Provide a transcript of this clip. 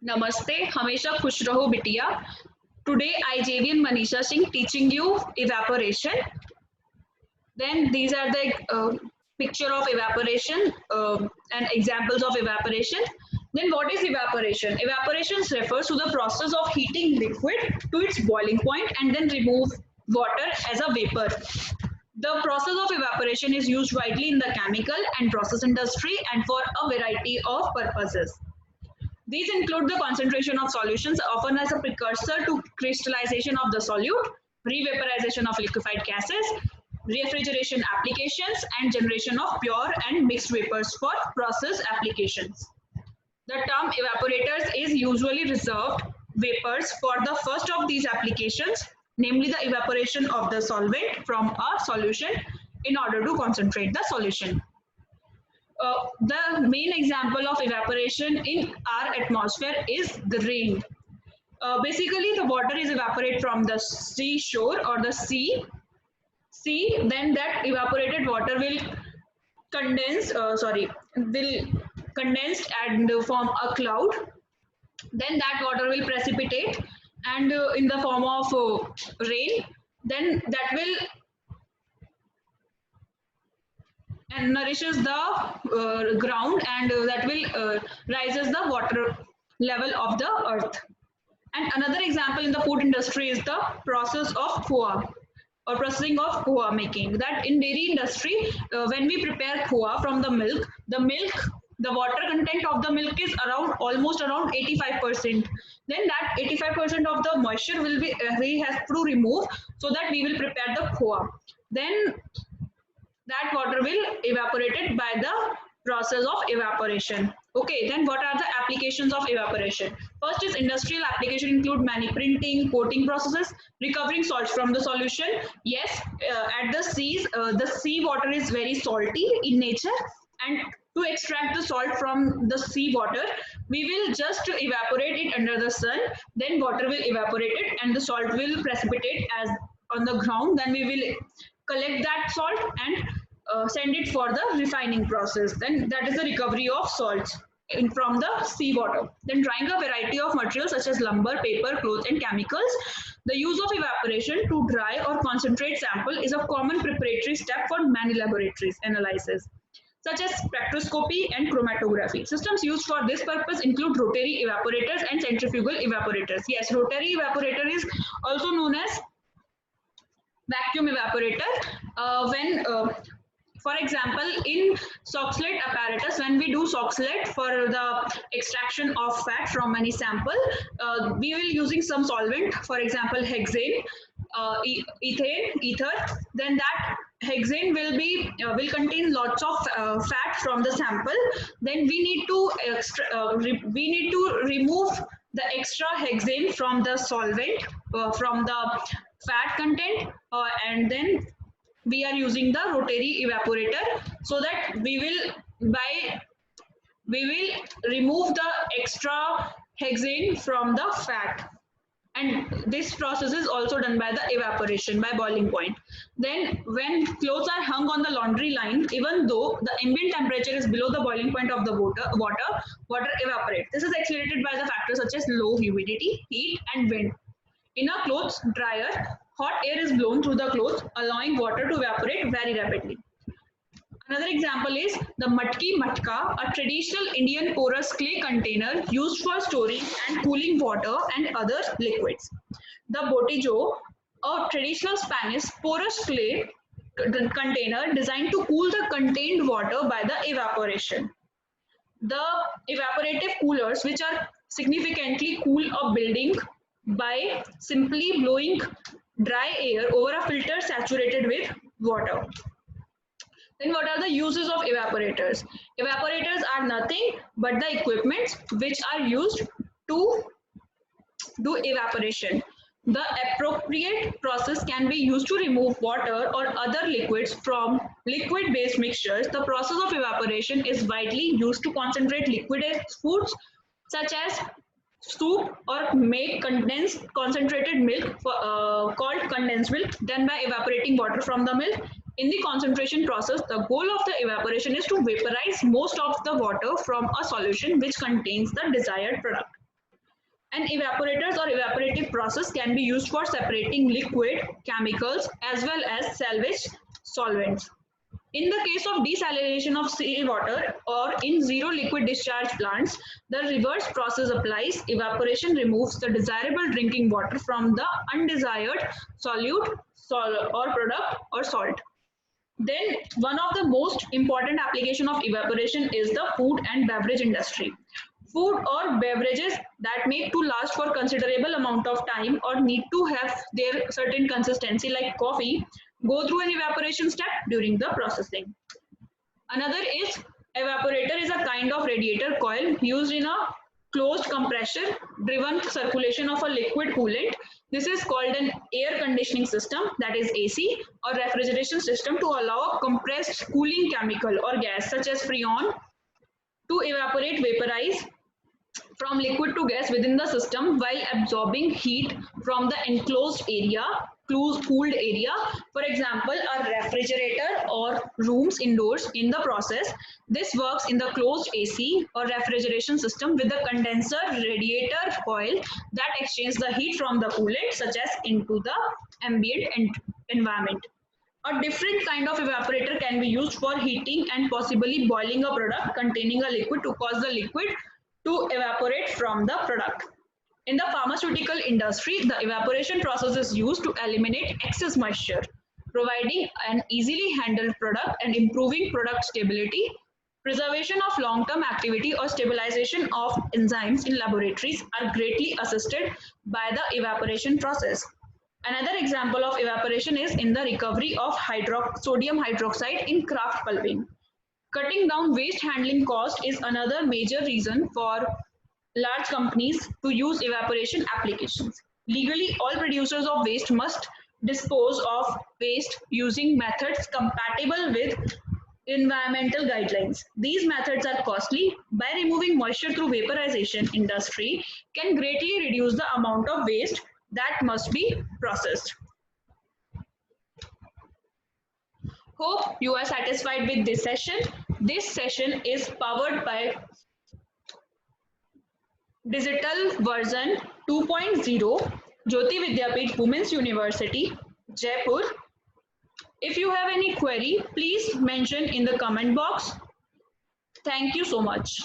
Namaste, हमेशा खुश रहो बिटिया. Today I JV and Manisha Singh teaching you evaporation. Then these are the picture of evaporation and examples of evaporation. Then what is evaporation? Evaporation refers to the process of heating liquid to its boiling point and then remove water as a vapor. The process of evaporation is used widely in the chemical and process industry and for a variety of purposes. These include the concentration of solutions, often as a precursor to crystallization of the solute, revaporization of liquefied gases, refrigeration applications, and generation of pure and mixed vapors for process applications. The term evaporators is usually reserved vapors for the first of these applications, namely the evaporation of the solvent from a solution in order to concentrate the solution. The main example of evaporation in our atmosphere is the rain. Basically, the water is evaporate from the seashore or the sea. Then that evaporated water will will condense and form a cloud. Then that water will precipitate and in the form of rain. Then that will and nourishes the ground and that will rises the water level of the earth. And another example in the food industry is the process of khoa or processing of khoa making. That in dairy industry, when we prepare khoa from the water content of the milk is around almost around 85%. Then that 85% of the moisture will be we have to remove so that we will prepare the khoa. Then that water will evaporated by the process of evaporation. Okay, then what are the applications of evaporation? First is industrial application include many printing, coating processes, recovering salts from the solution. Yes, at the seas, the sea water is very salty in nature, and to extract the salt from the sea water, we will just evaporate it under the sun. Then water will evaporate it, and the salt will precipitate as on the ground. Then we will collect that salt and send it for the refining process. Then that is the recovery of salts from the seawater. Then drying a variety of materials such as lumber, paper, clothes, and chemicals. The use of evaporation to dry or concentrate sample is a common preparatory step for many laboratories analysis such as spectroscopy and chromatography. Systems used for this purpose include rotary evaporators and centrifugal evaporators. Yes, rotary evaporator is also known as vacuum evaporator. When For example, in Soxhlet apparatus, when we do Soxhlet for the extraction of fat from any sample, we will using some solvent, for example, hexane, ethane, ether. Then that hexane will contain lots of fat from the sample. Then we need to remove the extra hexane from the solvent from the fat content, and then we are using the rotary evaporator so that we will remove the extra hexane from the fat, and this process is also done by the evaporation by boiling point. Then when clothes are hung on the laundry line, even though the ambient temperature is below the boiling point of the water evaporates. This is accelerated by the factors such as low humidity, heat, and wind. In a clothes dryer, hot air is blown through the clothes, allowing water to evaporate very rapidly. Another example is the matki matka, a traditional Indian porous clay container used for storing and cooling water and other liquids. The botijo, a traditional Spanish porous clay container designed to cool the contained water by the evaporation. The evaporative coolers, which are significantly cool a building by simply blowing dry air over a filter saturated with water. Then what are the uses of evaporators? Evaporators are nothing but the equipment which are used to do evaporation. The appropriate process can be used to remove water or other liquids from liquid based mixtures. The process of evaporation is widely used to concentrate liquid foods such as soup or make condensed concentrated milk called condensed milk done by evaporating water from the milk. In the concentration process, the goal of the evaporation is to vaporize most of the water from a solution which contains the desired product. And evaporators or evaporative process can be used for separating liquid, chemicals, as well as salvage solvents. In the case of desalination of seawater or in zero liquid discharge plants, the reverse process applies. Evaporation removes the desirable drinking water from the undesired solute or product or salt. Then one of the most important application of evaporation is the food and beverage industry. Food or beverages that make to last for considerable amount of time or need to have their certain consistency like coffee go through an evaporation step during the processing. Another is evaporator is a kind of radiator coil used in a closed compression driven circulation of a liquid coolant. This is called an air conditioning system, that is AC, or refrigeration system to allow a compressed cooling chemical or gas such as freon to evaporate, vaporize from liquid to gas within the system while absorbing heat from the enclosed area, cooled area. For example, a refrigerator or rooms indoors. In the process, this works in the closed AC or refrigeration system with a condenser radiator coil that exchanges the heat from the coolant such as into the ambient environment. A different kind of evaporator can be used for heating and possibly boiling a product containing a liquid to cause the liquid to evaporate from the product. In the pharmaceutical industry, the evaporation process is used to eliminate excess moisture, providing an easily handled product and improving product stability. Preservation of long-term activity or stabilization of enzymes in laboratories are greatly assisted by the evaporation process. Another example of evaporation is in the recovery of sodium hydroxide in kraft pulping. Cutting down waste handling cost is another major reason for large companies to use evaporation applications. Legally, all producers of waste must dispose of waste using methods compatible with environmental guidelines. These methods are costly. By removing moisture through vaporization, industry can greatly reduce the amount of waste that must be processed. Hope you are satisfied with this session. This session is powered by Digital Version 2.0, Jyoti Vidyapeeth Women's University, Jaipur. If you have any query, please mention in the comment box. Thank you so much.